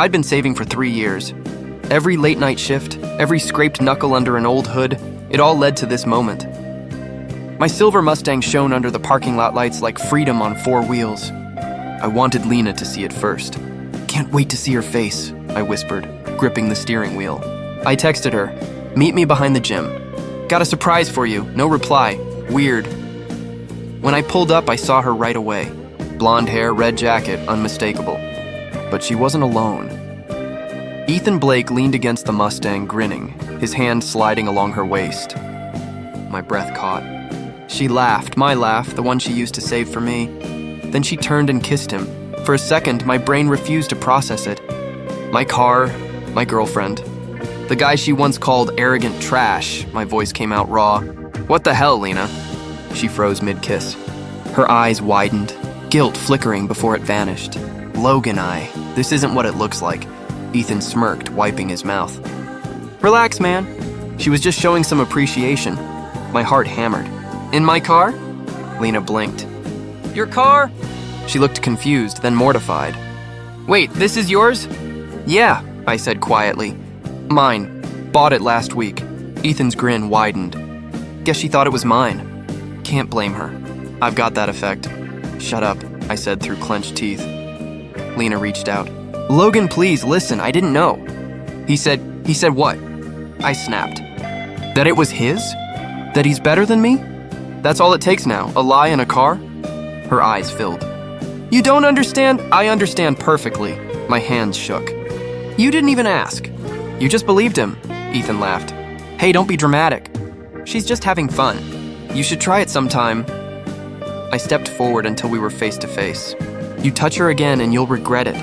I'd been saving for 3 years. Every late-night shift, every scraped knuckle under an old hood, it all led to this moment. My silver Mustang shone under the parking lot lights like freedom on 4 wheels. I wanted Lena to see it first. "Can't wait to see her face," I whispered, gripping the steering wheel. I texted her, "Meet me behind the gym. Got a surprise for you." No reply. Weird. When I pulled up, I saw her right away. Blonde hair, red jacket, unmistakable. But she wasn't alone. Ethan Blake leaned against the Mustang, grinning, his hand sliding along her waist. My breath caught. She laughed, my laugh, the one she used to save for me. Then she turned and kissed him. For a second, my brain refused to process it. My car, my girlfriend. The guy she once called arrogant trash. My voice came out raw. "What the hell, Lena?" She froze mid-kiss. Her eyes widened, guilt flickering before it vanished. Logan this isn't what it looks like. Ethan smirked, wiping his mouth. "Relax, man." She was just showing some appreciation. My heart hammered. "In my car?" Lena blinked. "Your car?" She looked confused, then mortified. "Wait, this is yours?" "Yeah," I said quietly. "Mine. Bought it last week." Ethan's grin widened. "Guess she thought it was mine." Can't blame her. I've got that effect. "Shut up," I said through clenched teeth. Lena reached out. "Logan, please, listen, I didn't know." He said what? I snapped. That it was his? That he's better than me? That's all it takes now, a lie in a car? Her eyes filled. "You don't understand?" "I understand perfectly." My hands shook. "You didn't even ask. You just believed him." Ethan laughed. "Hey, don't be dramatic. She's just having fun. You should try it sometime." I stepped forward until we were face to face. "You touch her again and you'll regret it."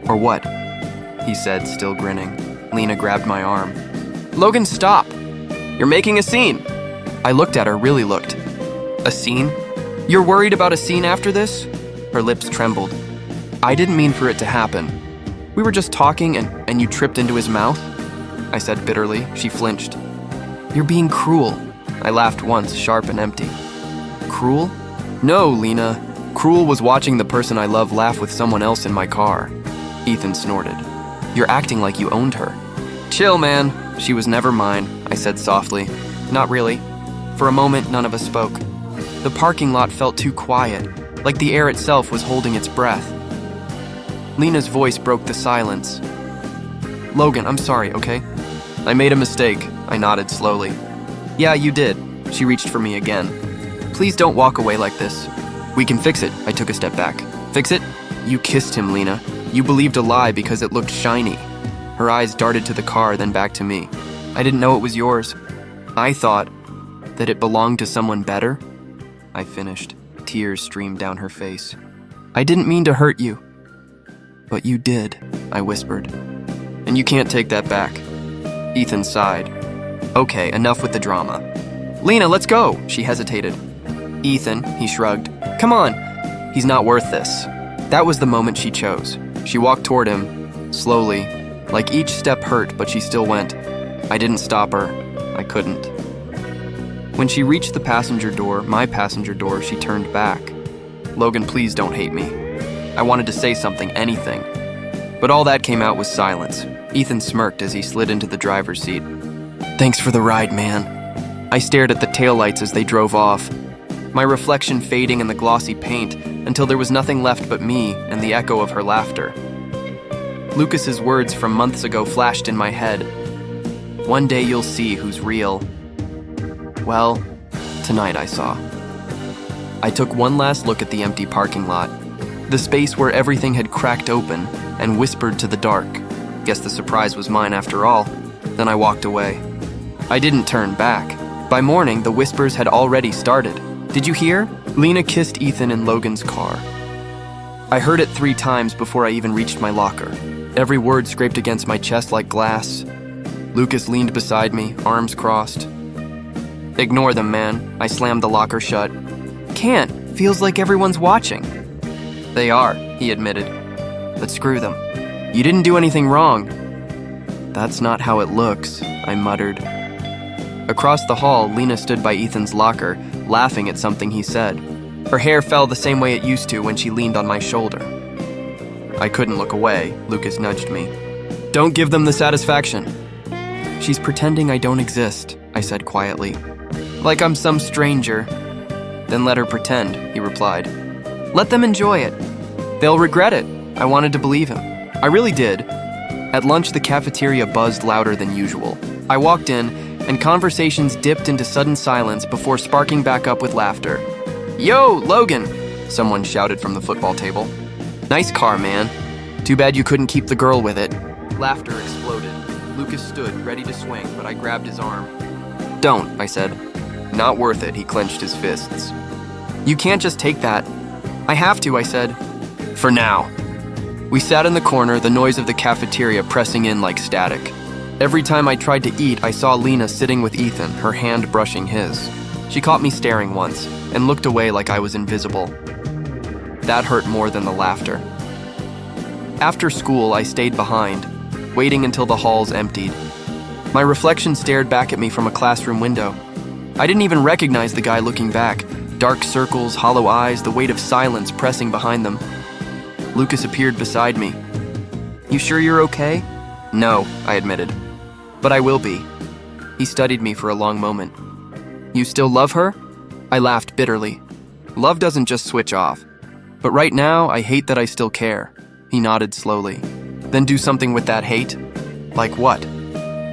"Or what?" he said, still grinning. Lena grabbed my arm. "Logan, stop! You're making a scene." I looked at her, really looked. "A scene? You're worried about a scene after this?" Her lips trembled. "I didn't mean for it to happen. We were just talking and you tripped into his mouth," I said bitterly. She flinched. "You're being cruel." I laughed once, sharp and empty. "Cruel? No, Lena. Cruel was watching the person I love laugh with someone else in my car." Ethan snorted. "You're acting like you owned her." "Chill, man. She was never mine," I said softly. "Not really." For a moment, none of us spoke. The parking lot felt too quiet, like the air itself was holding its breath. Lena's voice broke the silence. "Logan, I'm sorry, okay? I made a mistake." I nodded slowly. "Yeah, you did." She reached for me again. "Please don't walk away like this. We can fix it." I took a step back. "Fix it?" "You kissed him, Lena. You believed a lie because it looked shiny." Her eyes darted to the car, then back to me. "I didn't know it was yours. I thought that it belonged to someone better." I finished. Tears streamed down her face. "I didn't mean to hurt you." "But you did," I whispered. "And you can't take that back." Ethan sighed. "Okay, enough with the drama." "Lena, let's go." She hesitated. "Ethan," he shrugged. "Come on." "He's not worth this." That was the moment she chose. She walked toward him, slowly, like each step hurt, but she still went. I didn't stop her. I couldn't. When she reached the passenger door, my passenger door, she turned back. "Logan, please don't hate me." I wanted to say something, anything. But all that came out was silence. Ethan smirked as he slid into the driver's seat. "Thanks for the ride, man." I stared at the taillights as they drove off, my reflection fading in the glossy paint until there was nothing left but me and the echo of her laughter. Lucas's words from months ago flashed in my head. "One day you'll see who's real." Well, tonight I saw. I took one last look at the empty parking lot, the space where everything had cracked open, and whispered to the dark. Guess the surprise was mine after all. Then I walked away. I didn't turn back. By morning, the whispers had already started. "Did you hear?" Lena kissed Ethan in Logan's car. I heard it 3 times before I even reached my locker. Every word scraped against my chest like glass. Lucas leaned beside me, arms crossed. "Ignore them, man." I slammed the locker shut. "Can't. Feels like everyone's watching." "They are," he admitted. "But screw them. You didn't do anything wrong." "That's not how it looks," I muttered. Across the hall, Lena stood by Ethan's locker, laughing at something he said. Her hair fell the same way it used to when she leaned on my shoulder. I couldn't look away. Lucas nudged me. Don't give them the satisfaction. She's pretending I don't exist, I said quietly. Like I'm some stranger. Then let her pretend, he replied. Let them enjoy it. They'll regret it. I wanted to believe him. I really did. At lunch, the cafeteria buzzed louder than usual. I walked in, and conversations dipped into sudden silence before sparking back up with laughter. Yo, Logan! Someone shouted from the football table. Nice car, man. Too bad you couldn't keep the girl with it. Laughter exploded. Lucas stood, ready to swing, but I grabbed his arm. Don't, I said. Not worth it, he clenched his fists. You can't just take that. I have to, I said. For now. We sat in the corner, the noise of the cafeteria pressing in like static. Every time I tried to eat, I saw Lena sitting with Ethan, her hand brushing his. She caught me staring once, and looked away like I was invisible. That hurt more than the laughter. After school, I stayed behind, waiting until the halls emptied. My reflection stared back at me from a classroom window. I didn't even recognize the guy looking back. Dark circles, hollow eyes, the weight of silence pressing behind them. Lucas appeared beside me. You sure you're okay? No, I admitted. But I will be. He studied me for a long moment. You still love her? I laughed bitterly. Love doesn't just switch off. But right now, I hate that I still care. He nodded slowly. Then do something with that hate? Like what?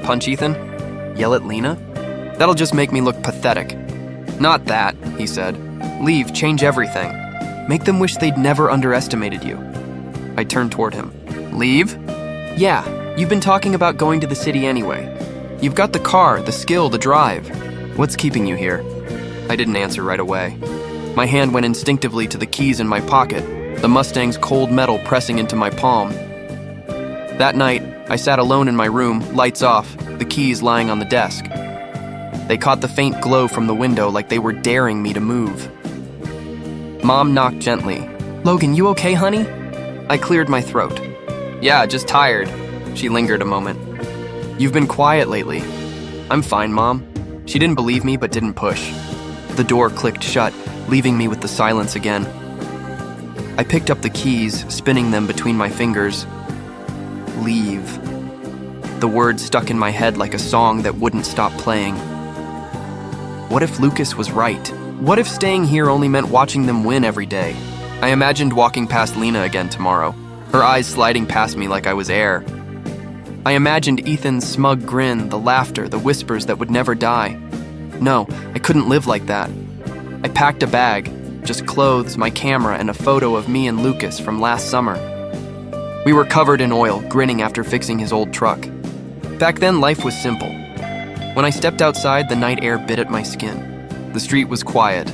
Punch Ethan? Yell at Lena? That'll just make me look pathetic. Not that, he said. Leave, change everything. Make them wish they'd never underestimated you. I turned toward him. Leave? Yeah, you've been talking about going to the city anyway. You've got the car, the skill, the drive. What's keeping you here? I didn't answer right away. My hand went instinctively to the keys in my pocket, the Mustang's cold metal pressing into my palm. That night, I sat alone in my room, lights off, the keys lying on the desk. They caught the faint glow from the window like they were daring me to move. Mom knocked gently. Logan, you okay, honey? I cleared my throat. Yeah, just tired. She lingered a moment. You've been quiet lately. I'm fine, Mom. She didn't believe me, but didn't push. The door clicked shut, leaving me with the silence again. I picked up the keys, spinning them between my fingers. Leave. The words stuck in my head like a song that wouldn't stop playing. What if Lucas was right? What if staying here only meant watching them win every day? I imagined walking past Lena again tomorrow, her eyes sliding past me like I was air. I imagined Ethan's smug grin, the laughter, the whispers that would never die. No, I couldn't live like that. I packed a bag, just clothes, my camera, and a photo of me and Lucas from last summer. We were covered in oil, grinning after fixing his old truck. Back then, life was simple. When I stepped outside, the night air bit at my skin. The street was quiet,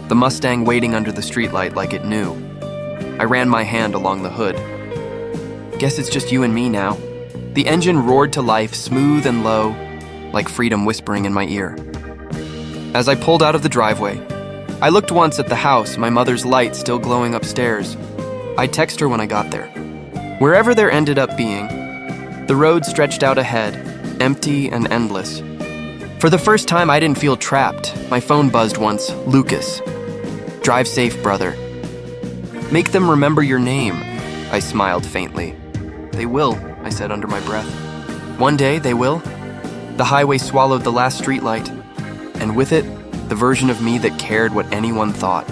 the Mustang waiting under the streetlight like it knew. I ran my hand along the hood. Guess it's just you and me now. The engine roared to life, smooth and low, like freedom whispering in my ear. As I pulled out of the driveway, I looked once at the house, my mother's light still glowing upstairs. I'd text her when I got there. Wherever there ended up being, the road stretched out ahead, empty and endless. For the first time, I didn't feel trapped. My phone buzzed once. Lucas. Drive safe, brother. Make them remember your name. I smiled faintly. They will, I said under my breath. One day, they will. The highway swallowed the last streetlight, and with it, the version of me that cared what anyone thought.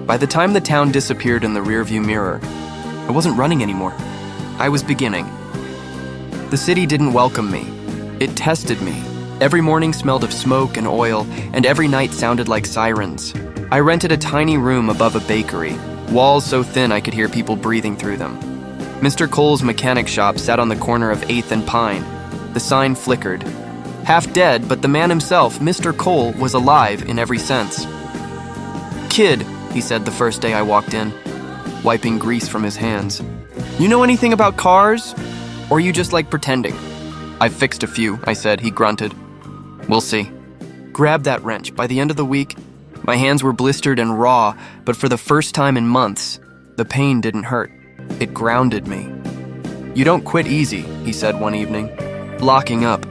By the time the town disappeared in the rearview mirror, I wasn't running anymore. I was beginning. The city didn't welcome me. It tested me. Every morning smelled of smoke and oil, and every night sounded like sirens. I rented a tiny room above a bakery, walls so thin I could hear people breathing through them. Mr. Cole's mechanic shop sat on the corner of 8th and Pine. The sign flickered. Half dead, but the man himself, Mr. Cole, was alive in every sense. Kid, he said the first day I walked in, wiping grease from his hands. You know anything about cars? Or you just like pretending? I've fixed a few, I said. He grunted. We'll see. Grab that wrench. By the end of the week, my hands were blistered and raw, but for the first time in months, the pain didn't hurt. It grounded me. You don't quit easy, he said one evening, locking up.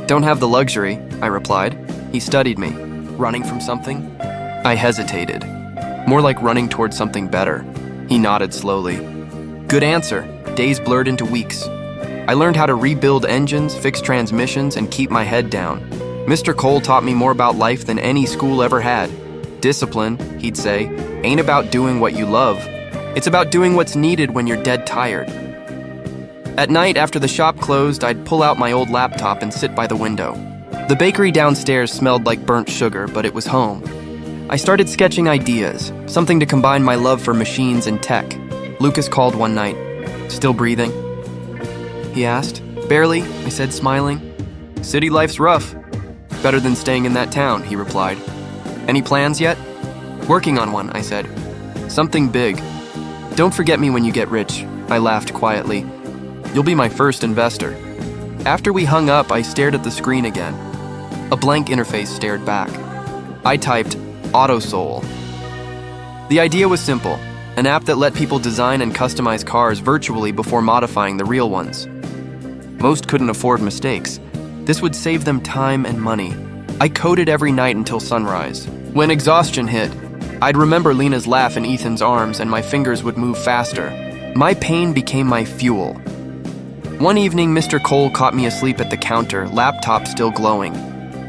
Don't have the luxury, I replied. He studied me. Running from something? I hesitated. More like running towards something better. He nodded slowly. Good answer. Days blurred into weeks. I learned how to rebuild engines, fix transmissions, and keep my head down. Mr. Cole taught me more about life than any school ever had. Discipline, he'd say, ain't about doing what you love. It's about doing what's needed when you're dead tired. At night, after the shop closed, I'd pull out my old laptop and sit by the window. The bakery downstairs smelled like burnt sugar, but it was home. I started sketching ideas, something to combine my love for machines and tech. Lucas called one night. Still breathing? He asked. Barely, I said, smiling. City life's rough. Better than staying in that town, he replied. Any plans yet? Working on one, I said. Something big. Don't forget me when you get rich, I laughed quietly. You'll be my first investor. After we hung up, I stared at the screen again. A blank interface stared back. I typed, AutoSoul. The idea was simple, an app that let people design and customize cars virtually before modifying the real ones. Most couldn't afford mistakes. This would save them time and money. I coded every night until sunrise. When exhaustion hit, I'd remember Lena's laugh in Ethan's arms and my fingers would move faster. My pain became my fuel. One evening, Mr. Cole caught me asleep at the counter, laptop still glowing.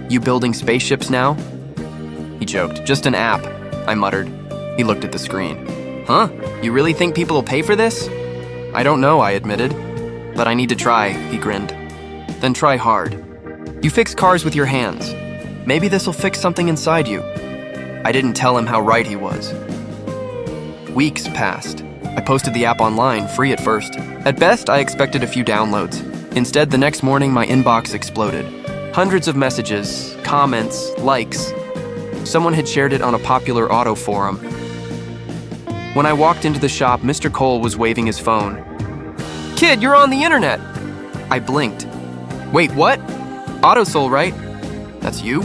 You building spaceships now? He joked. Just an app, I muttered. He looked at the screen. Huh? You really think people will pay for this? I don't know, I admitted. But I need to try, he grinned. Then try hard. You fix cars with your hands. Maybe this'll fix something inside you. I didn't tell him how right he was. Weeks passed. I posted the app online, free at first. At best, I expected a few downloads. Instead, the next morning, my inbox exploded. Hundreds of messages, comments, likes. Someone had shared it on a popular auto forum. When I walked into the shop, Mr. Cole was waving his phone. Kid, you're on the internet! I blinked. Wait, what? AutoSoul, right? That's you?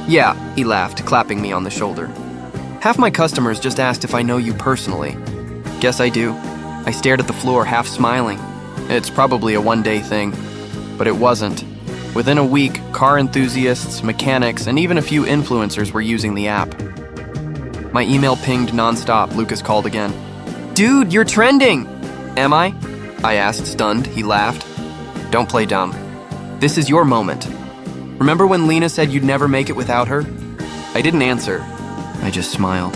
Yeah, he laughed, clapping me on the shoulder. Half my customers just asked if I know you personally. Guess I do. I stared at the floor, half smiling. It's probably a one-day thing, but it wasn't. Within a week, car enthusiasts, mechanics, and even a few influencers were using the app. My email pinged nonstop. Lucas called again. Dude, you're trending! Am I? I asked, stunned. He laughed. Don't play dumb. This is your moment. Remember when Lena said you'd never make it without her? I didn't answer. I just smiled.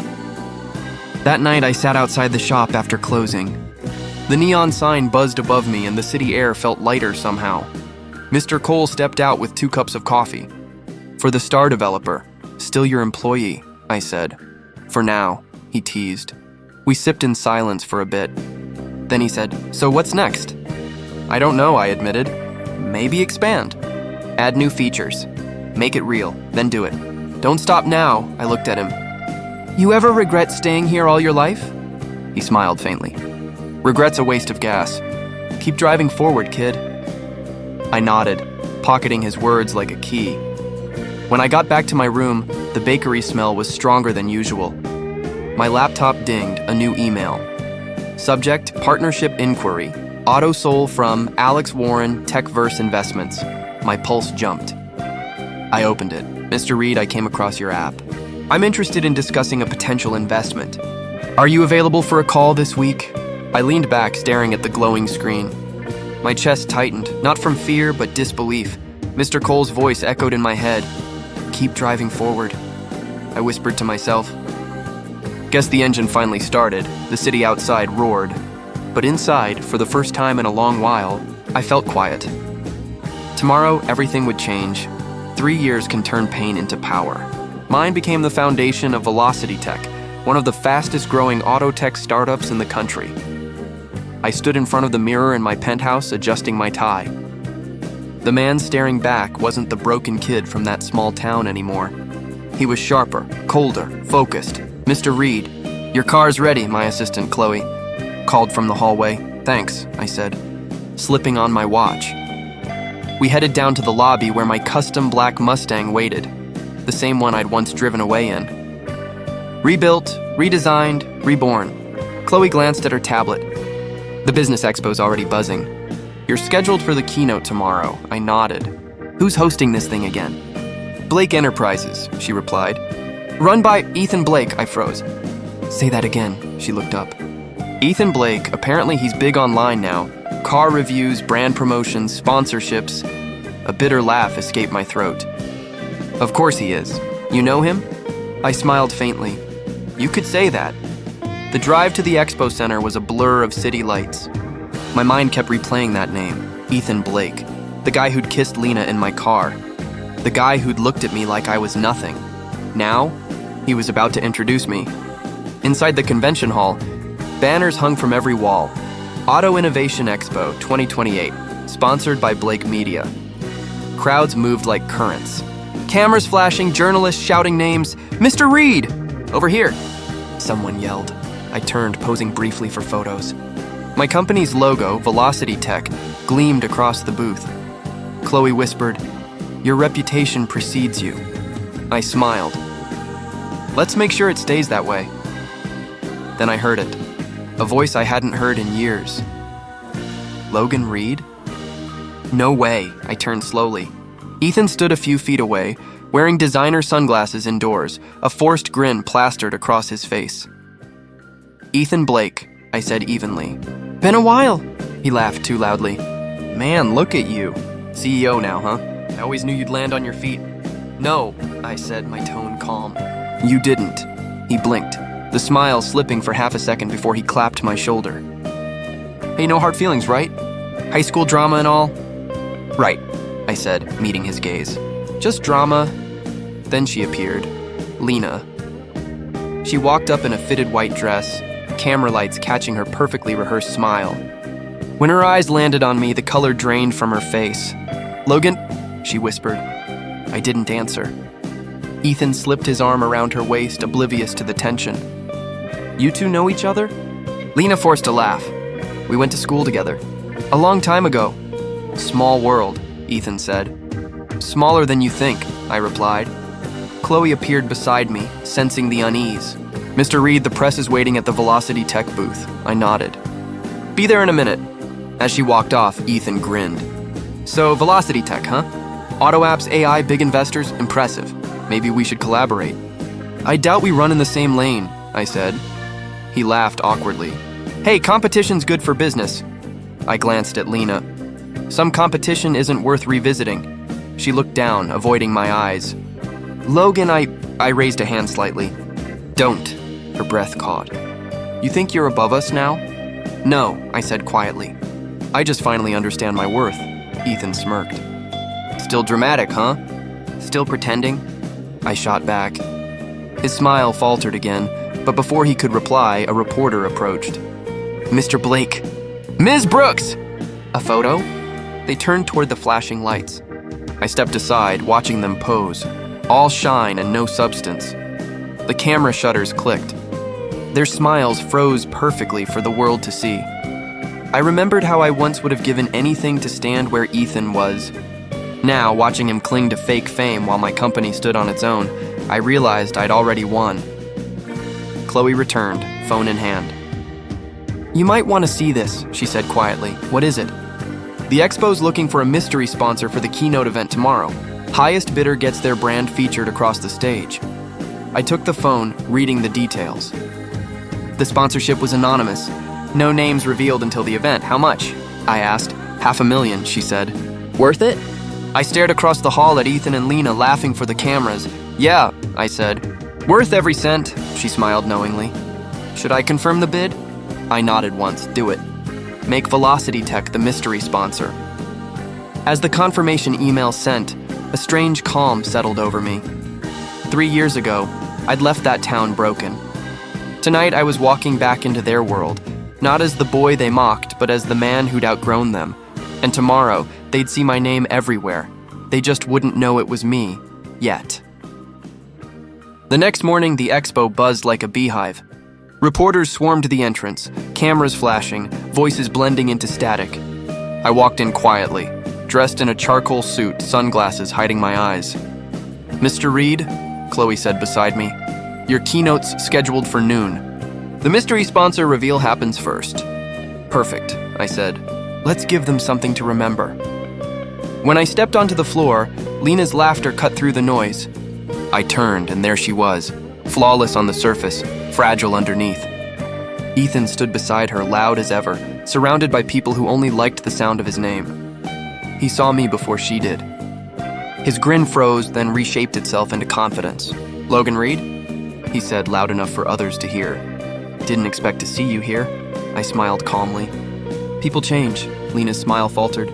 That night, I sat outside the shop after closing. The neon sign buzzed above me and the city air felt lighter somehow. Mr. Cole stepped out with 2 cups of coffee. For the star developer, still your employee, I said. For now, he teased. We sipped in silence for a bit. Then he said, so what's next? I don't know, I admitted. Maybe expand. Add new features. Make it real, then do it. Don't stop now, I looked at him. You ever regret staying here all your life? He smiled faintly. Regret's a waste of gas. Keep driving forward, kid. I nodded, pocketing his words like a key. When I got back to my room, the bakery smell was stronger than usual. My laptop dinged, a new email. Subject, partnership inquiry. AutoSoul from Alex Warren, Techverse Investments. My pulse jumped. I opened it. Mr. Reed, I came across your app. I'm interested in discussing a potential investment. Are you available for a call this week? I leaned back, staring at the glowing screen. My chest tightened, not from fear, but disbelief. Mr. Cole's voice echoed in my head. Keep driving forward. I whispered to myself. Guess the engine finally started. The city outside roared. But inside, for the first time in a long while, I felt quiet. Tomorrow, everything would change. 3 years can turn pain into power. Mine became the foundation of Velocity Tech, one of the fastest growing auto tech startups in the country. I stood in front of the mirror in my penthouse, adjusting my tie. The man staring back wasn't the broken kid from that small town anymore. He was sharper, colder, focused. Mr. Reed, your car's ready, my assistant Chloe called from the hallway. Thanks, I said, slipping on my watch. We headed down to the lobby where my custom black Mustang waited, the same one I'd once driven away in. Rebuilt, redesigned, reborn. Chloe glanced at her tablet. The business expo's already buzzing. You're scheduled for the keynote tomorrow, I nodded. Who's hosting this thing again? Blake Enterprises, she replied. Run by Ethan Blake, I froze. Say that again, she looked up. Ethan Blake, apparently he's big online now. Car reviews, brand promotions, sponsorships. A bitter laugh escaped my throat. Of course he is. You know him? I smiled faintly. You could say that. The drive to the expo center was a blur of city lights. My mind kept replaying that name, Ethan Blake, the guy who'd kissed Lena in my car, the guy who'd looked at me like I was nothing. Now, he was about to introduce me. Inside the convention hall, banners hung from every wall. Auto Innovation Expo 2028, sponsored by Blake Media. Crowds moved like currents. Cameras flashing, journalists shouting names. Mr. Reed! Over here! Someone yelled. I turned, posing briefly for photos. My company's logo, Velocity Tech, gleamed across the booth. Chloe whispered, "Your reputation precedes you." I smiled. Let's make sure it stays that way. Then I heard it, a voice I hadn't heard in years. Logan Reed? No way, I turned slowly. Ethan stood a few feet away, wearing designer sunglasses indoors, a forced grin plastered across his face. Ethan Blake, I said evenly. Been a while, he laughed too loudly. Man, look at you. CEO now, huh? I always knew you'd land on your feet. No, I said, my tone calm. You didn't. He blinked, the smile slipping for half a second before he clapped my shoulder. Hey, no hard feelings, right? High school drama and all? Right, I said, meeting his gaze. Just drama. Then she appeared. Lena. She walked up in a fitted white dress, camera lights catching her perfectly rehearsed smile. When her eyes landed on me, the color drained from her face. Logan, she whispered. I didn't answer. Ethan slipped his arm around her waist, oblivious to the tension. You two know each other? Lena forced a laugh. We went to school together. A long time ago. Small world, Ethan said. Smaller than you think, I replied. Chloe appeared beside me, sensing the unease. Mr. Reed, the press is waiting at the Velocity Tech booth. I nodded. Be there in a minute. As she walked off, Ethan grinned. So, Velocity Tech, huh? Auto apps, AI, big investors, impressive. Maybe we should collaborate. I doubt we run in the same lane, I said. He laughed awkwardly. Hey, competition's good for business. I glanced at Lena. Some competition isn't worth revisiting. She looked down, avoiding my eyes. Logan, I raised a hand slightly. Don't, her breath caught. You think you're above us now? No, I said quietly. I just finally understand my worth, Ethan smirked. Still dramatic, huh? Still pretending? I shot back. His smile faltered again, but before he could reply, a reporter approached. Mr. Blake. Ms. Brooks! A photo? They turned toward the flashing lights. I stepped aside, watching them pose, all shine and no substance. The camera shutters clicked. Their smiles froze perfectly for the world to see. I remembered how I once would have given anything to stand where Ethan was. Now, watching him cling to fake fame while my company stood on its own, I realized I'd already won. Chloe returned, phone in hand. You might want to see this, she said quietly. What is it? The expo's looking for a mystery sponsor for the keynote event tomorrow. Highest bidder gets their brand featured across the stage. I took the phone, reading the details. The sponsorship was anonymous. No names revealed until the event. How much? I asked. $500,000, she said. Worth it? I stared across the hall at Ethan and Lena laughing for the cameras. Yeah, I said. Worth every cent, she smiled knowingly. Should I confirm the bid? I nodded once. Do it. Make Velocity Tech the mystery sponsor. As the confirmation email sent, a strange calm settled over me. 3 years ago, I'd left that town broken. Tonight I was walking back into their world, not as the boy they mocked, but as the man who'd outgrown them. And tomorrow, they'd see my name everywhere. They just wouldn't know it was me, yet. The next morning, the expo buzzed like a beehive. Reporters swarmed the entrance, cameras flashing, voices blending into static. I walked in quietly, dressed in a charcoal suit, sunglasses hiding my eyes. Mr. Reed, Chloe said beside me, your keynote's scheduled for noon. The mystery sponsor reveal happens first. Perfect, I said. Let's give them something to remember. When I stepped onto the floor, Lena's laughter cut through the noise. I turned, and there she was, flawless on the surface, fragile underneath. Ethan stood beside her, loud as ever, surrounded by people who only liked the sound of his name. He saw me before she did. His grin froze, then reshaped itself into confidence. "Logan Reed?" he said, loud enough for others to hear. "Didn't expect to see you here." I smiled calmly. "People change," Lena's smile faltered.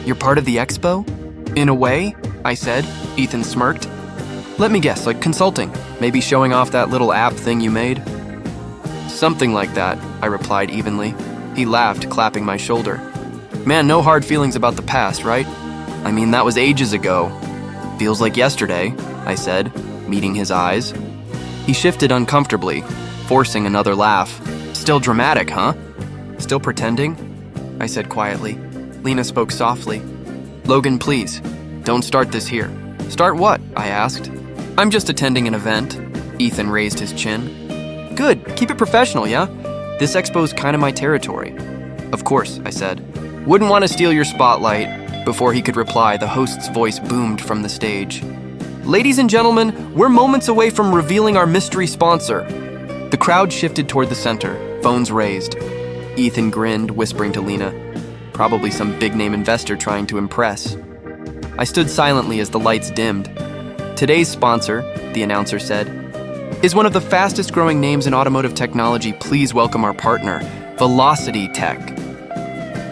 "You're part of the expo?" "In a way," I said. Ethan smirked. "Let me guess, like consulting, maybe showing off that little app thing you made?" "Something like that," I replied evenly. He laughed, clapping my shoulder. "Man, no hard feelings about the past, right? I mean, that was ages ago." "Feels like yesterday," I said, meeting his eyes. He shifted uncomfortably, forcing another laugh. "Still dramatic, huh?" "Still pretending?" I said quietly. Lena spoke softly. "Logan, please, don't start this here." "Start what?" I asked. "I'm just attending an event." Ethan raised his chin. "Good, keep it professional, yeah? This expo's kind of my territory." "Of course," I said. "Wouldn't want to steal your spotlight." Before he could reply, the host's voice boomed from the stage. "Ladies and gentlemen, we're moments away from revealing our mystery sponsor." The crowd shifted toward the center, phones raised. Ethan grinned, whispering to Lena, probably some big-name investor trying to impress. I stood silently as the lights dimmed. "Today's sponsor," the announcer said, "is one of the fastest-growing names in automotive technology. Please welcome our partner, Velocity Tech."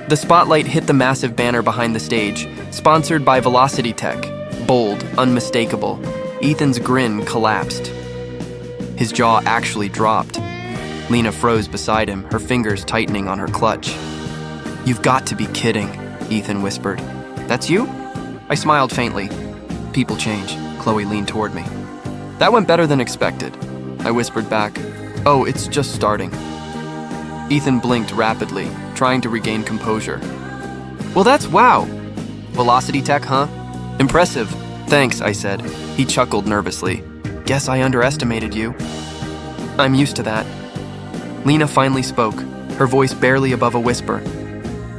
The spotlight hit the massive banner behind the stage, sponsored by Velocity Tech. Bold, unmistakable. Ethan's grin collapsed. His jaw actually dropped. Lena froze beside him, her fingers tightening on her clutch. "You've got to be kidding," Ethan whispered. "That's you?" I smiled faintly. "People change." Chloe leaned toward me. "That went better than expected." I whispered back. "Oh, it's just starting." Ethan blinked rapidly, trying to regain composure. "Well, that's wow. Velocity Tech, huh? Impressive." "Thanks," I said. He chuckled nervously. "Guess I underestimated you." "I'm used to that." Lena finally spoke, her voice barely above a whisper.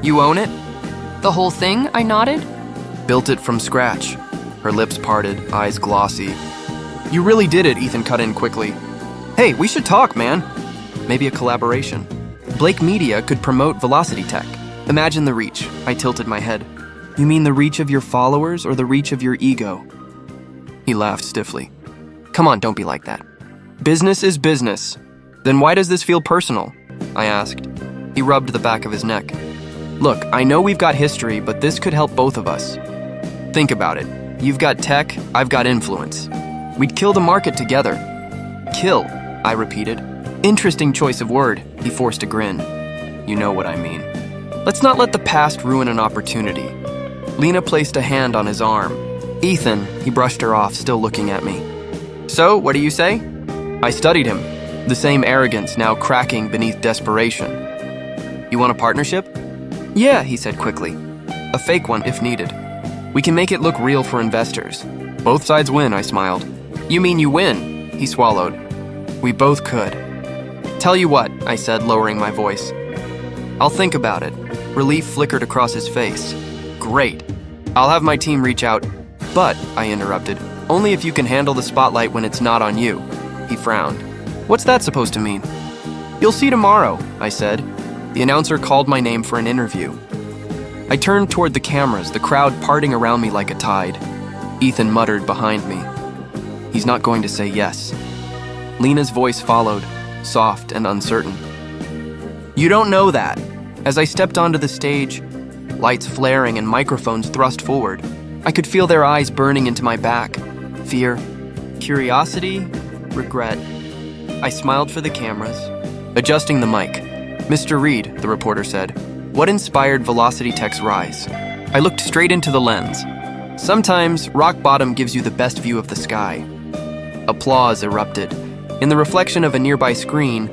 "You own it?" "The whole thing?" I nodded. "Built it from scratch." Her lips parted, eyes glossy. "You really did it," Ethan cut in quickly. "Hey, we should talk, man." "Maybe a collaboration. Blake Media could promote Velocity Tech. Imagine the reach." I tilted my head. "You mean the reach of your followers or the reach of your ego?" He laughed stiffly. "Come on, don't be like that. Business is business." "Then why does this feel personal?" I asked. He rubbed the back of his neck. "Look, I know we've got history, but this could help both of us. Think about it. You've got tech, I've got influence. We'd kill the market together." "Kill," I repeated. "Interesting choice of word." He forced a grin. "You know what I mean. Let's not let the past ruin an opportunity." Lena placed a hand on his arm. "Ethan," he brushed her off, still looking at me. "So, what do you say?" I studied him. The same arrogance now cracking beneath desperation. "You want a partnership?" "Yeah," he said quickly. "A fake one if needed. We can make it look real for investors. Both sides win," I smiled. "You mean you win?" He swallowed. "We both could." "Tell you what," I said, lowering my voice. "I'll think about it." Relief flickered across his face. "Great. I'll have my team reach out." "But," I interrupted, "only if you can handle the spotlight when it's not on you." He frowned. "What's that supposed to mean?" "You'll see tomorrow," I said. The announcer called my name for an interview. I turned toward the cameras, the crowd parting around me like a tide. Ethan muttered behind me. "He's not going to say yes." Lena's voice followed, soft and uncertain. "You don't know that." As I stepped onto the stage, lights flaring and microphones thrust forward, I could feel their eyes burning into my back. Fear, curiosity, regret. I smiled for the cameras, adjusting the mic. "Mr. Reed," the reporter said, "what inspired Velocity Tech's rise?" I looked straight into the lens. Sometimes, rock bottom gives you the best view of the sky. Applause erupted. In the reflection of a nearby screen,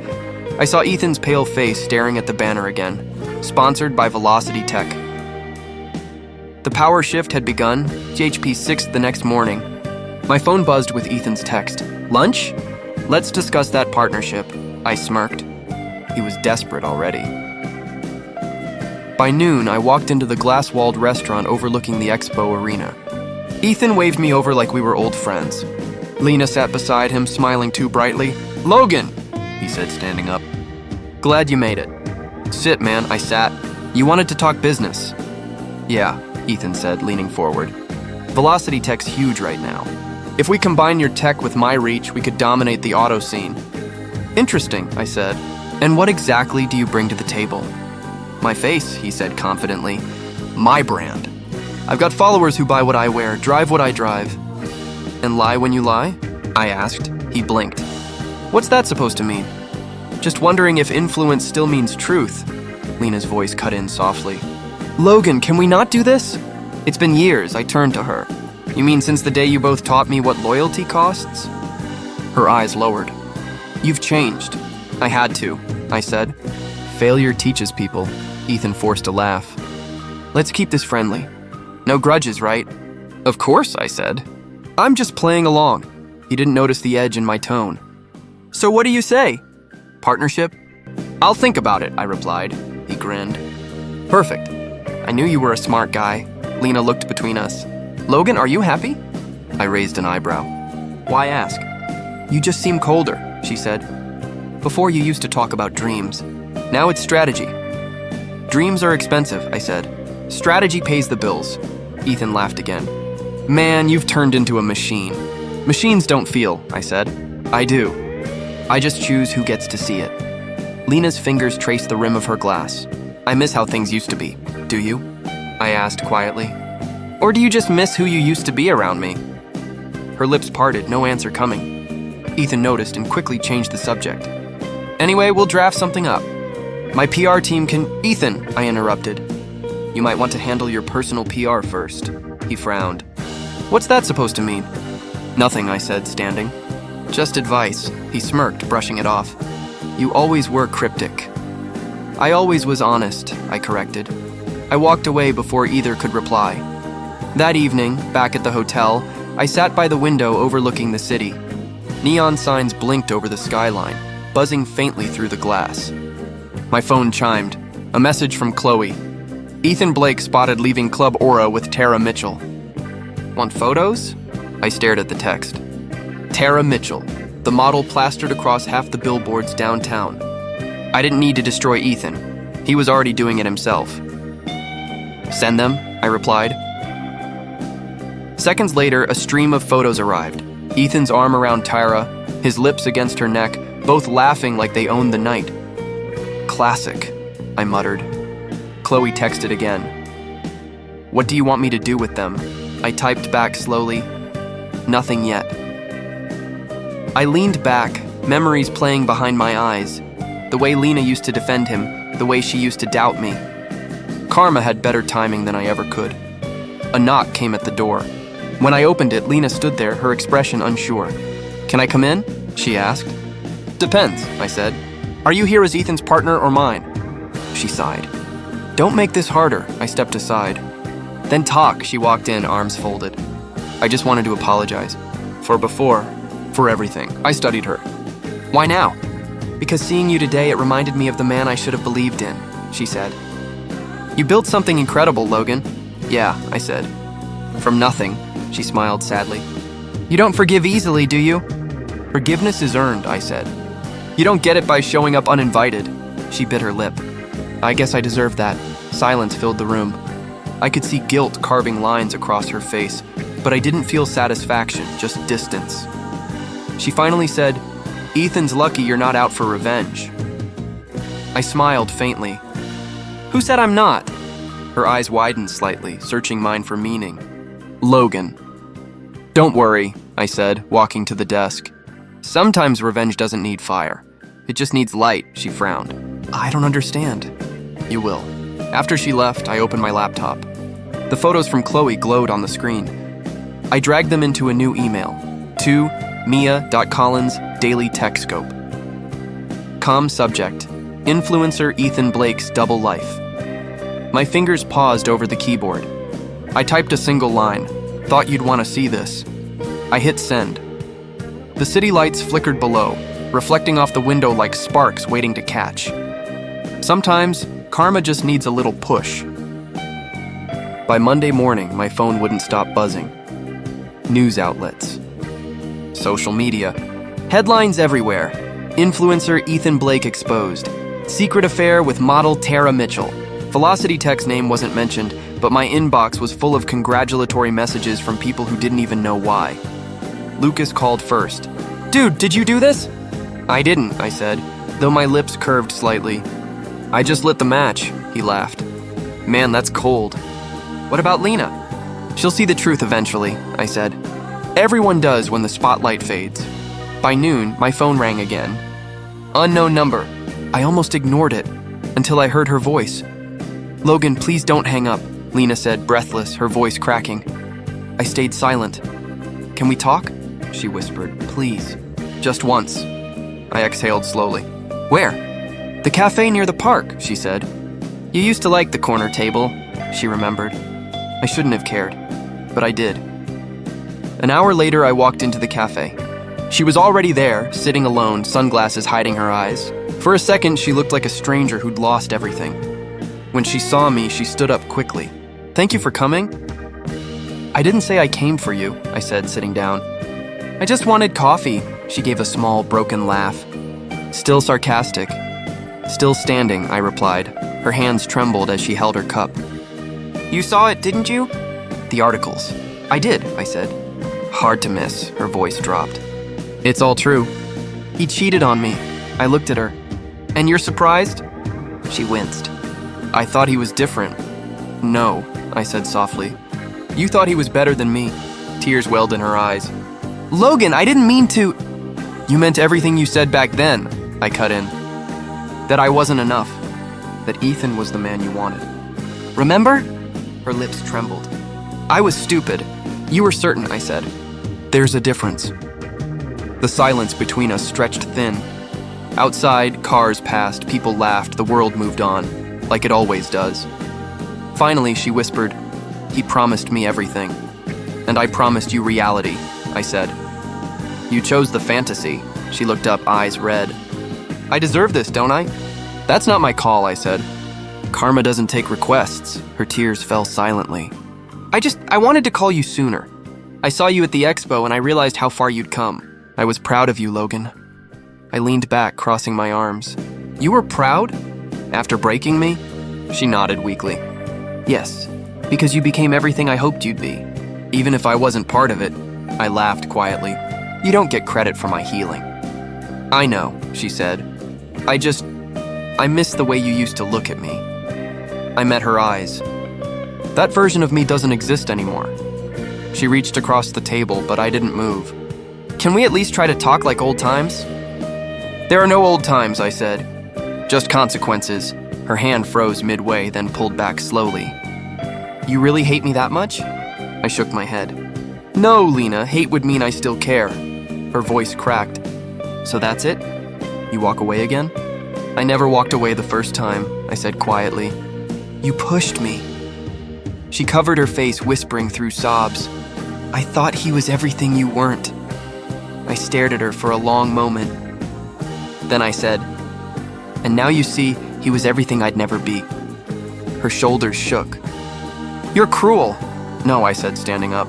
I saw Ethan's pale face staring at the banner again. Sponsored by Velocity Tech. The power shift had begun, GHP 6 the next morning. My phone buzzed with Ethan's text. "Lunch? Let's discuss that partnership." I smirked. He was desperate already. By noon, I walked into the glass-walled restaurant overlooking the expo arena. Ethan waved me over like we were old friends. Lena sat beside him, smiling too brightly. "Logan," he said, standing up. Glad you made it. Sit, man, I sat. You wanted to talk business. Yeah, Ethan said, leaning forward. Velocity Tech's huge right now. If we combine your tech with my reach, we could dominate the auto scene. Interesting, I said. And what exactly do you bring to the table? My face, he said confidently. My brand. I've got followers who buy what I wear, drive what I drive. And lie when you lie? I asked. He blinked. What's that supposed to mean? Just wondering if influence still means truth. Lena's voice cut in softly. Logan, can we not do this? It's been years, I turned to her. You mean since the day you both taught me what loyalty costs? Her eyes lowered. You've changed. I had to, I said. Failure teaches people. Ethan forced a laugh. Let's keep this friendly. No grudges, right? Of course, I said. I'm just playing along. He didn't notice the edge in my tone. So what do you say? Partnership? I'll think about it, I replied. He grinned. Perfect. I knew you were a smart guy. Lena looked between us. Logan, are you happy? I raised an eyebrow. Why ask? You just seem colder, she said. Before you used to talk about dreams. Now it's strategy. Dreams are expensive, I said. Strategy pays the bills. Ethan laughed again. Man, you've turned into a machine. Machines don't feel, I said. I do. I just choose who gets to see it. Lena's fingers traced the rim of her glass. I miss how things used to be. Do you? I asked quietly. Or do you just miss who you used to be around me? Her lips parted, no answer coming. Ethan noticed and quickly changed the subject. Anyway, we'll draft something up. My PR team can... Ethan, I interrupted. You might want to handle your personal PR first. He frowned. What's that supposed to mean? Nothing, I said, standing. Just advice. He smirked, brushing it off. You always were cryptic. I always was honest, I corrected. I walked away before either could reply. That evening, back at the hotel, I sat by the window overlooking the city. Neon signs blinked over the skyline, buzzing faintly through the glass. My phone chimed. A message from Chloe. Ethan Blake spotted leaving Club Aura with Tara Mitchell. Want photos? I stared at the text. Tara Mitchell, the model plastered across half the billboards downtown. I didn't need to destroy Ethan. He was already doing it himself. Send them, I replied. Seconds later, a stream of photos arrived. Ethan's arm around Tara, his lips against her neck, both laughing like they owned the night. Classic, I muttered. Chloe texted again. What do you want me to do with them? I typed back slowly. Nothing yet. I leaned back, memories playing behind my eyes. The way Lena used to defend him, the way she used to doubt me. Karma had better timing than I ever could. A knock came at the door. When I opened it, Lena stood there, her expression unsure. Can I come in? She asked. Depends, I said. Are you here as Ethan's partner or mine? She sighed. Don't make this harder, I stepped aside. Then talk, she walked in, arms folded. I just wanted to apologize. For everything. I studied her. Why now? Because seeing you today, it reminded me of the man I should have believed in, she said. You built something incredible, Logan. Yeah, I said. From nothing, she smiled sadly. You don't forgive easily, do you? Forgiveness is earned, I said. You don't get it by showing up uninvited. She bit her lip. I guess I deserved that. Silence filled the room. I could see guilt carving lines across her face, but I didn't feel satisfaction, just distance. She finally said, Ethan's lucky you're not out for revenge. I smiled faintly. Who said I'm not? Her eyes widened slightly, searching mine for meaning. Logan. Don't worry, I said, walking to the desk. Sometimes revenge doesn't need fire. It just needs light, she frowned. I don't understand. You will. After she left, I opened my laptop. The photos from Chloe glowed on the screen. I dragged them into a new email. To Mia.Collins, Com subject. Influencer Ethan Blake's double life. My fingers paused over the keyboard. I typed a single line. Thought you'd want to see this. I hit send. The city lights flickered below, reflecting off the window like sparks waiting to catch. Sometimes, karma just needs a little push. By Monday morning, my phone wouldn't stop buzzing. News outlets. Social media. Headlines everywhere. Influencer Ethan Blake exposed. Secret affair with model Tara Mitchell. Velocity Tech's name wasn't mentioned, but my inbox was full of congratulatory messages from people who didn't even know why. Lucas called first. "Dude, did you do this?" "I didn't," I said, though my lips curved slightly. "I just lit the match," he laughed. "Man, that's cold." "What about Lena?" "She'll see the truth eventually," I said. Everyone does when the spotlight fades. By noon, my phone rang again. Unknown number. I almost ignored it until I heard her voice. "Logan, please don't hang up," Lena said, breathless, her voice cracking. I stayed silent. "Can we talk?" she whispered. "Please. Just once." I exhaled slowly. "Where?" "The cafe near the park," she said. "You used to like the corner table," she remembered. I shouldn't have cared, but I did. An hour later, I walked into the cafe. She was already there, sitting alone, sunglasses hiding her eyes. For a second, she looked like a stranger who'd lost everything. When she saw me, she stood up quickly. "Thank you for coming." "I didn't say I came for you," I said, sitting down. "I just wanted coffee," she gave a small, broken laugh. Still sarcastic. "Still standing," I replied. Her hands trembled as she held her cup. "You saw it, didn't you?" "The articles." "I did," I said. Hard to miss, her voice dropped. "It's all true. He cheated on me." I looked at her. "And you're surprised?" She winced. "I thought he was different." "No," I said softly. "You thought he was better than me." Tears welled in her eyes. "Logan, I didn't mean to..." "You meant everything you said back then," I cut in. "That I wasn't enough. That Ethan was the man you wanted. Remember?" Her lips trembled. "I was stupid. You were certain," I said. "There's a difference." The silence between us stretched thin. Outside, cars passed, people laughed, the world moved on, like it always does. Finally, she whispered, "He promised me everything. And I promised you reality," I said. "You chose the fantasy." She looked up, eyes red. "I deserve this, don't I?" "That's not my call," I said. "Karma doesn't take requests." Her tears fell silently. I wanted to call you sooner. I saw you at the expo and I realized how far you'd come. I was proud of you, Logan." I leaned back, crossing my arms. "You were proud? After breaking me?" She nodded weakly. "Yes, because you became everything I hoped you'd be. Even if I wasn't part of it." I laughed quietly. "You don't get credit for my healing." "I know," she said. I miss the way you used to look at me." I met her eyes. "That version of me doesn't exist anymore." She reached across the table, but I didn't move. "Can we at least try to talk like old times?" "There are no old times," I said. "Just consequences." Her hand froze midway, then pulled back slowly. "You really hate me that much?" I shook my head. "No, Lena, hate would mean I still care." Her voice cracked. "So that's it? You walk away again?" "I never walked away the first time," I said quietly. "You pushed me." She covered her face, whispering through sobs. "I thought he was everything you weren't." I stared at her for a long moment. Then I said, "And now you see, he was everything I'd never be." Her shoulders shook. "You're cruel." "No," I said, standing up.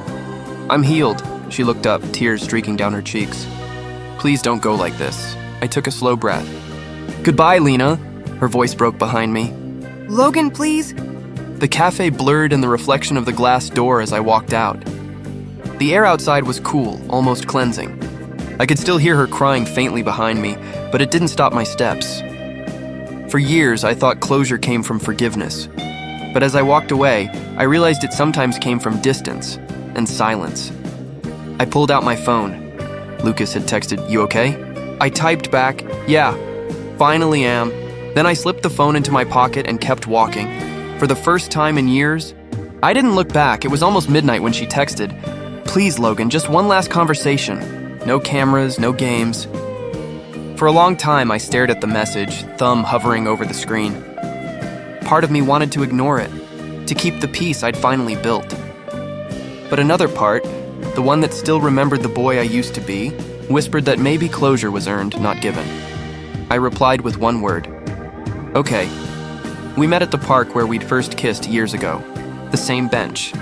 "I'm healed." She looked up, tears streaking down her cheeks. "Please don't go like this." I took a slow breath. "Goodbye, Lena." Her voice broke behind me. Logan, please? The cafe blurred in the reflection of the glass door as I walked out. The air outside was cool, almost cleansing. I could still hear her crying faintly behind me, but it didn't stop my steps. For years, I thought closure came from forgiveness. But as I walked away, I realized it sometimes came from distance and silence. I pulled out my phone. Lucas had texted, "You okay?" I typed back, "Yeah, finally am." Then I slipped the phone into my pocket and kept walking. For the first time in years, I didn't look back. It was almost midnight when she texted, "Please, Logan, just one last conversation. No cameras, no games." For a long time, I stared at the message, thumb hovering over the screen. Part of me wanted to ignore it, to keep the peace I'd finally built. But another part, the one that still remembered the boy I used to be, whispered that maybe closure was earned, not given. I replied with one word, "Okay." We met at the park where we'd first kissed years ago. The same bench,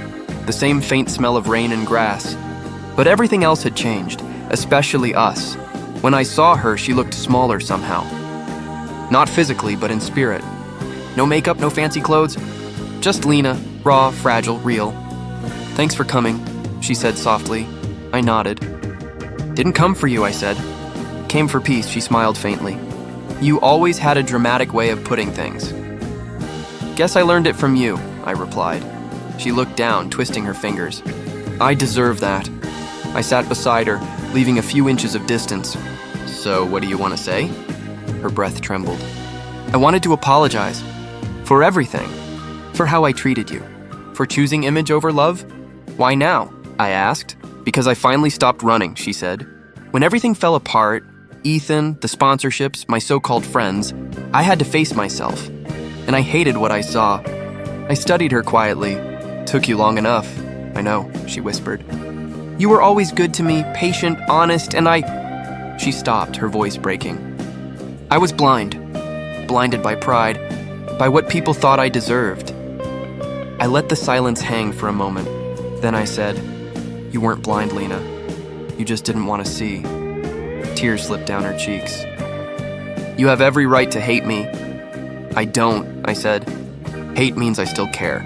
the same faint smell of rain and grass. But everything else had changed, especially us. When I saw her, she looked smaller somehow. Not physically, but in spirit. No makeup, no fancy clothes. Just Lena, raw, fragile, real. "Thanks for coming," she said softly. I nodded. "Didn't come for you," I said. "Came for peace," she smiled faintly. "You always had a dramatic way of putting things." "Guess I learned it from you," I replied. She looked down, twisting her fingers. "I deserve that." I sat beside her, leaving a few inches of distance. "So, what do you want to say?" Her breath trembled. "I wanted to apologize. For everything. For how I treated you. For choosing image over love. Why now?" I asked. "Because I finally stopped running," she said. "When everything fell apart, Ethan, the sponsorships, my so-called friends, I had to face myself. And I hated what I saw." I studied her quietly. "Took you long enough." "I know," she whispered. "You were always good to me, patient, honest, and I—" She stopped, her voice breaking. "I was blind. Blinded by pride, by what people thought I deserved." I let the silence hang for a moment. Then I said, "You weren't blind, Lena. You just didn't want to see." Tears slipped down her cheeks. "You have every right to hate me." "I don't," I said. "Hate means I still care.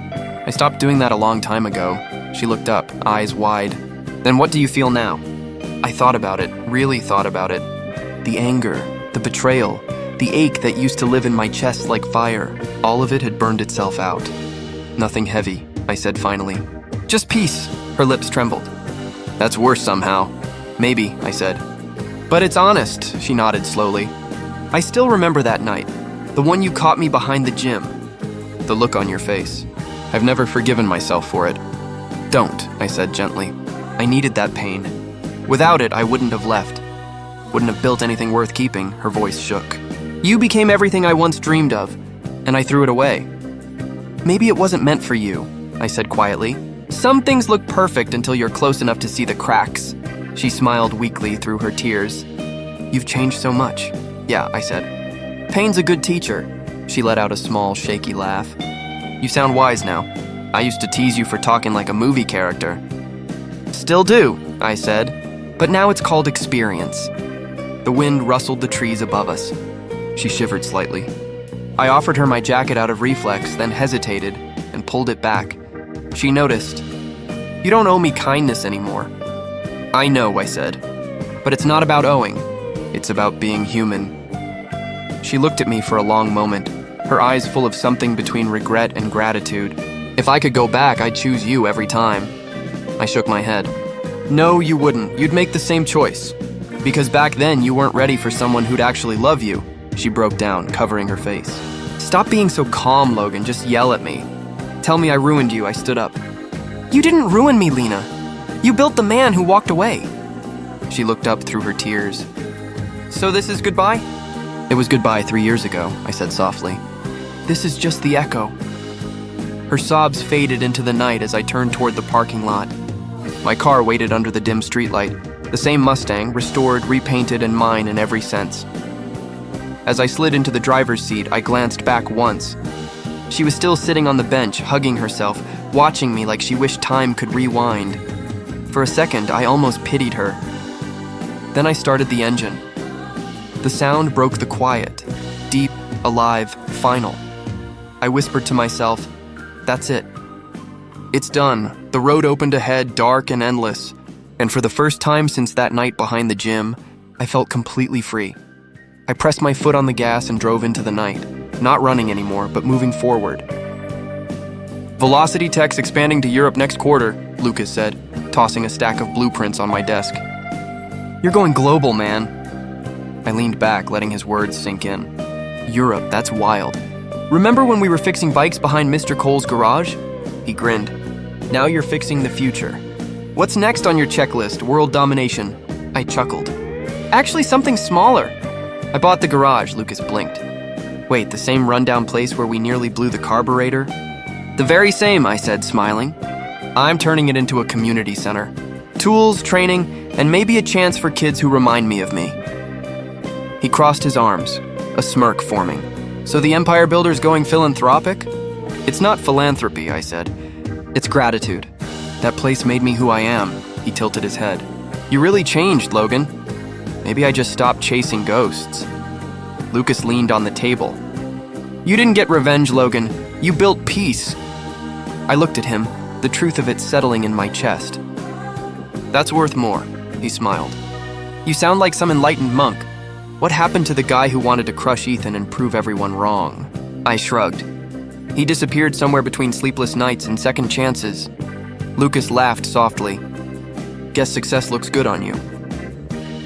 I stopped doing that a long time ago." She looked up, eyes wide. "Then what do you feel now?" I thought about it, really thought about it. The anger, the betrayal, the ache that used to live in my chest like fire, all of it had burned itself out. "Nothing heavy," I said finally. "Just peace." Her lips trembled. "That's worse somehow." "Maybe," I said. "But it's honest," she nodded slowly. "I still remember that night, the one you caught me behind the gym. The look on your face. I've never forgiven myself for it." "Don't," I said gently. "I needed that pain. Without it, I wouldn't have left. Wouldn't have built anything worth keeping." Her voice shook. "You became everything I once dreamed of, and I threw it away." "Maybe it wasn't meant for you," I said quietly. "Some things look perfect until you're close enough to see the cracks." She smiled weakly through her tears. "You've changed so much." "Yeah," I said. "Pain's a good teacher." She let out a small, shaky laugh. "You sound wise now. I used to tease you for talking like a movie character." "Still do," I said. "But now it's called experience." The wind rustled the trees above us. She shivered slightly. I offered her my jacket out of reflex, then hesitated and pulled it back. She noticed. "You don't owe me kindness anymore." "I know," I said. "But it's not about owing. It's about being human." She looked at me for a long moment, her eyes full of something between regret and gratitude. "If I could go back, I'd choose you every time." I shook my head. "No, you wouldn't. You'd make the same choice. Because back then, you weren't ready for someone who'd actually love you." She broke down, covering her face. "Stop being so calm, Logan. Just yell at me. Tell me I ruined you." I stood up. "You didn't ruin me, Lena. You built the man who walked away." She looked up through her tears. "So this is goodbye?" "It was goodbye 3 years ago," I said softly. "This is just the echo." Her sobs faded into the night as I turned toward the parking lot. My car waited under the dim streetlight, the same Mustang, restored, repainted, and mine in every sense. As I slid into the driver's seat, I glanced back once. She was still sitting on the bench, hugging herself, watching me like she wished time could rewind. For a second, I almost pitied her. Then I started the engine. The sound broke the quiet, deep, alive, final. I whispered to myself, "That's it. It's done." The road opened ahead, dark and endless. And for the first time since that night behind the gym, I felt completely free. I pressed my foot on the gas and drove into the night, not running anymore, but moving forward. "Velocity Tech's expanding to Europe next quarter," Lucas said, tossing a stack of blueprints on my desk. "You're going global, man." I leaned back, letting his words sink in. "Europe, that's wild. Remember when we were fixing bikes behind Mr. Cole's garage?" He grinned. "Now you're fixing the future. What's next on your checklist? World domination." I chuckled. "Actually, something smaller." "I bought the garage," Lucas blinked. "Wait, the same rundown place where we nearly blew the carburetor?" "The very same," I said, smiling. "I'm turning it into a community center. Tools, training, and maybe a chance for kids who remind me of me." He crossed his arms, a smirk forming. "So the empire builder's going philanthropic?" "It's not philanthropy," I said. "It's gratitude. That place made me who I am." He tilted his head. "You really changed, Logan. Maybe I just stopped chasing ghosts." Lucas leaned on the table. You didn't get revenge, Logan. You built peace. I looked at him, the truth of it settling in my chest. That's worth more, he smiled. You sound like some enlightened monk. What happened to the guy who wanted to crush Ethan and prove everyone wrong? I shrugged. He disappeared somewhere between sleepless nights and second chances. Lucas laughed softly. Guess success looks good on you.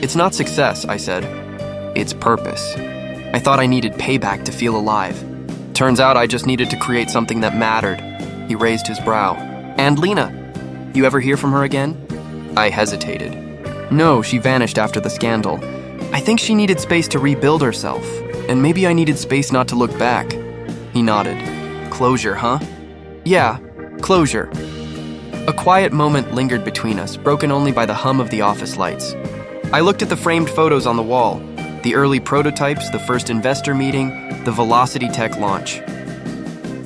It's not success, I said. It's purpose. I thought I needed payback to feel alive. Turns out I just needed to create something that mattered. He raised his brow. And Lena? You ever hear from her again? I hesitated. No, she vanished after the scandal. I think she needed space to rebuild herself. And maybe I needed space not to look back. He nodded. Closure, huh? Yeah, closure. A quiet moment lingered between us, broken only by the hum of the office lights. I looked at the framed photos on the wall. The early prototypes, the first investor meeting, the Velocity Tech launch.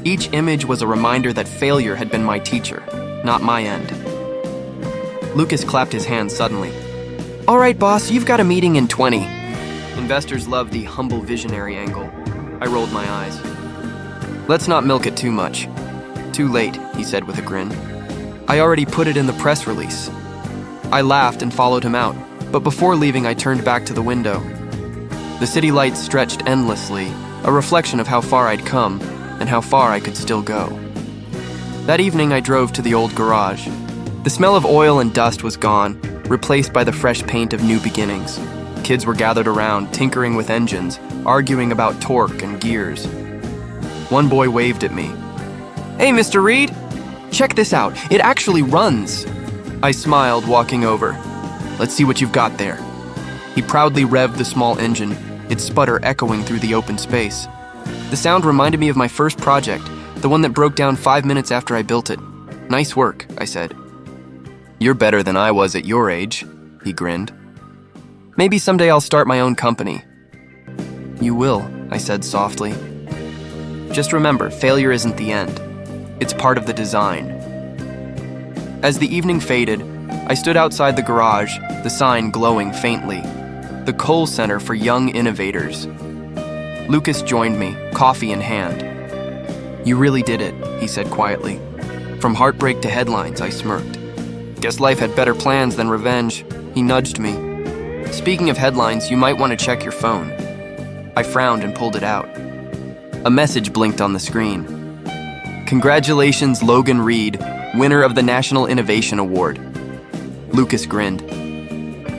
Each image was a reminder that failure had been my teacher, not my end. Lucas clapped his hands suddenly. All right, boss, you've got a meeting in 20. Investors love the humble visionary angle. I rolled my eyes. Let's not milk it too much. Too late, he said with a grin. I already put it in the press release. I laughed and followed him out, but before leaving I turned back to the window. The city lights stretched endlessly, a reflection of how far I'd come and how far I could still go. That evening I drove to the old garage. The smell of oil and dust was gone, replaced by the fresh paint of new beginnings. Kids were gathered around, tinkering with engines, arguing about torque and gears. One boy waved at me. Hey, Mr. Reed, check this out. It actually runs. I smiled, walking over. Let's see what you've got there. He proudly revved the small engine, its sputter echoing through the open space. The sound reminded me of my first project, the one that broke down 5 minutes after I built it. Nice work, I said. You're better than I was at your age, he grinned. Maybe someday I'll start my own company. You will, I said softly. Just remember, failure isn't the end. It's part of the design. As the evening faded, I stood outside the garage, the sign glowing faintly. The Cole Center for Young Innovators. Lucas joined me, coffee in hand. You really did it, he said quietly. From heartbreak to headlines, I smirked. Guess life had better plans than revenge. He nudged me. Speaking of headlines, you might want to check your phone. I frowned and pulled it out. A message blinked on the screen. Congratulations, Logan Reed, winner of the National Innovation Award. Lucas grinned.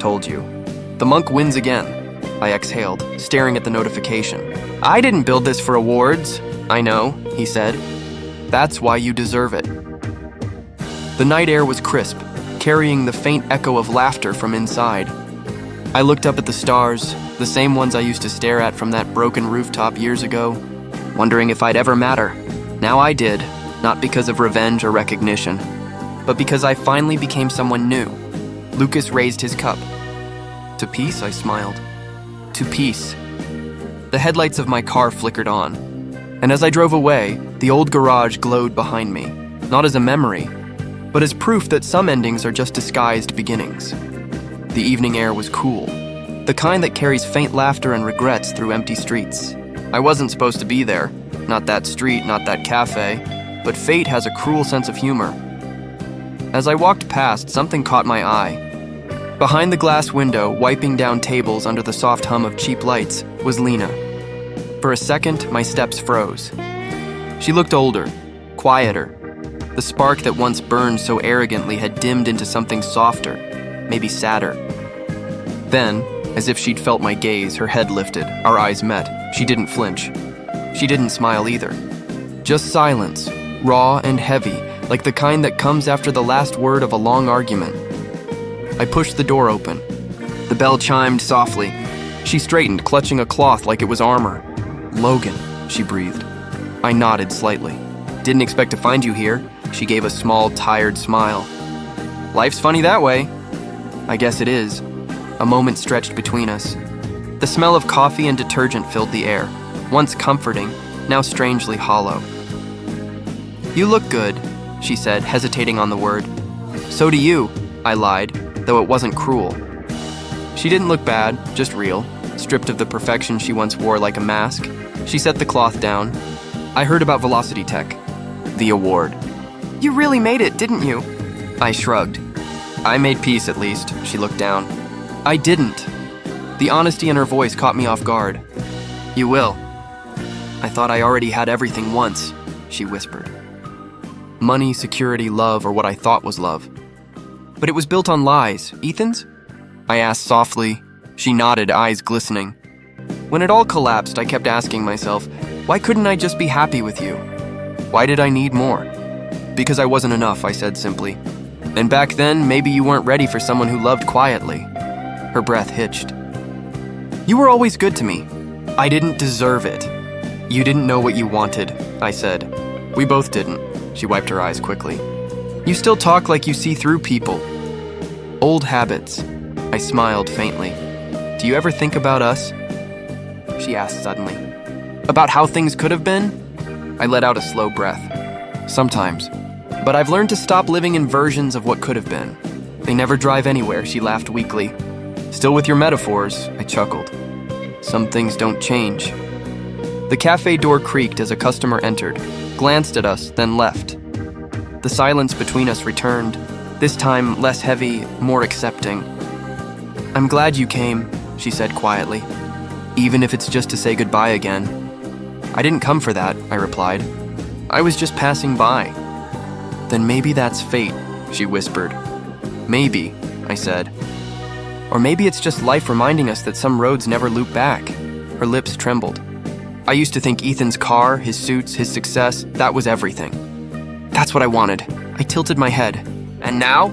Told you. The monk wins again. I exhaled, staring at the notification. I didn't build this for awards. I know, he said. That's why you deserve it. The night air was crisp, carrying the faint echo of laughter from inside. I looked up at the stars, the same ones I used to stare at from that broken rooftop years ago, wondering if I'd ever matter. Now I did, not because of revenge or recognition, but because I finally became someone new. Lucas raised his cup. To peace, I smiled. To peace. The headlights of my car flickered on, and as I drove away, the old garage glowed behind me, not as a memory, but as proof that some endings are just disguised beginnings. The evening air was cool, the kind that carries faint laughter and regrets through empty streets. I wasn't supposed to be there, not that street, not that cafe, but fate has a cruel sense of humor. As I walked past, something caught my eye. Behind the glass window, wiping down tables under the soft hum of cheap lights, was Lena. For a second, my steps froze. She looked older, quieter. The spark that once burned so arrogantly had dimmed into something softer, maybe sadder. Then, as if she'd felt my gaze, her head lifted, our eyes met. She didn't flinch. She didn't smile either. Just silence, raw and heavy, like the kind that comes after the last word of a long argument. I pushed the door open. The bell chimed softly. She straightened, clutching a cloth like it was armor. Logan, she breathed. I nodded slightly. Didn't expect to find you here. She gave a small, tired smile. Life's funny that way. I guess it is. A moment stretched between us. The smell of coffee and detergent filled the air, once comforting, now strangely hollow. You look good, she said, hesitating on the word. So do you, I lied, though it wasn't cruel. She didn't look bad, just real, stripped of the perfection she once wore like a mask. She set the cloth down. I heard about Velocity Tech. The award. You really made it, didn't you? I shrugged. I made peace, at least. She looked down. I didn't. The honesty in her voice caught me off guard. You will. I thought I already had everything once, she whispered. Money, security, love, or what I thought was love. But it was built on lies. Ethan's? I asked softly. She nodded, eyes glistening. When it all collapsed, I kept asking myself, why couldn't I just be happy with you? Why did I need more? Because I wasn't enough, I said simply. And back then, maybe you weren't ready for someone who loved quietly. Her breath hitched. You were always good to me. I didn't deserve it. You didn't know what you wanted, I said. We both didn't. She wiped her eyes quickly. You still talk like you see through people. Old habits. I smiled faintly. Do you ever think about us? She asked suddenly. About how things could have been? I let out a slow breath. Sometimes. But I've learned to stop living in versions of what could have been. They never drive anywhere, she laughed weakly. Still with your metaphors, I chuckled. Some things don't change. The cafe door creaked as a customer entered, glanced at us, then left. The silence between us returned, this time less heavy, more accepting. I'm glad you came, she said quietly, even if it's just to say goodbye again. I didn't come for that, I replied. I was just passing by. Then maybe that's fate, she whispered. Maybe, I said. Or maybe it's just life reminding us that some roads never loop back. Her lips trembled. I used to think Ethan's car, his suits, his success, that was everything. That's what I wanted. I tilted my head. And now?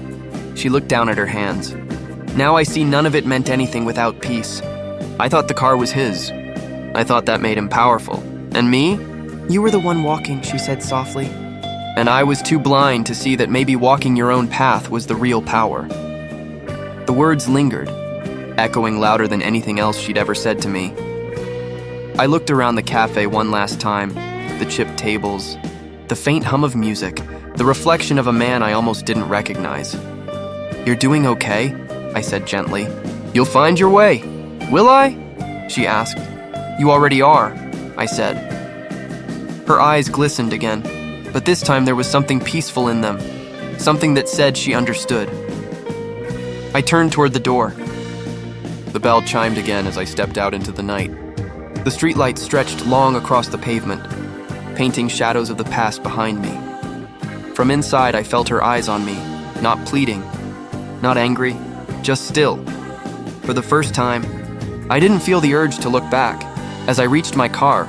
She looked down at her hands. Now I see none of it meant anything without peace. I thought the car was his. I thought that made him powerful. And me? You were the one walking, she said softly. And I was too blind to see that maybe walking your own path was the real power. The words lingered, echoing louder than anything else she'd ever said to me. I looked around the cafe one last time, the chipped tables, the faint hum of music, the reflection of a man I almost didn't recognize. You're doing okay? I said gently. You'll find your way. Will I? She asked. You already are, I said. Her eyes glistened again, but this time there was something peaceful in them, something that said she understood. I turned toward the door. The bell chimed again as I stepped out into the night. The streetlight stretched long across the pavement, painting shadows of the past behind me. From inside, I felt her eyes on me, not pleading, not angry, just still. For the first time, I didn't feel the urge to look back. As I reached my car,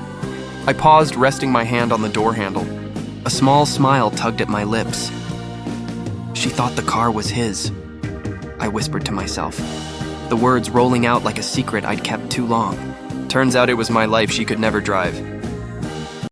I paused, resting my hand on the door handle. A small smile tugged at my lips. She thought the car was his, I whispered to myself, the words rolling out like a secret I'd kept too long. Turns out it was my life she could never drive.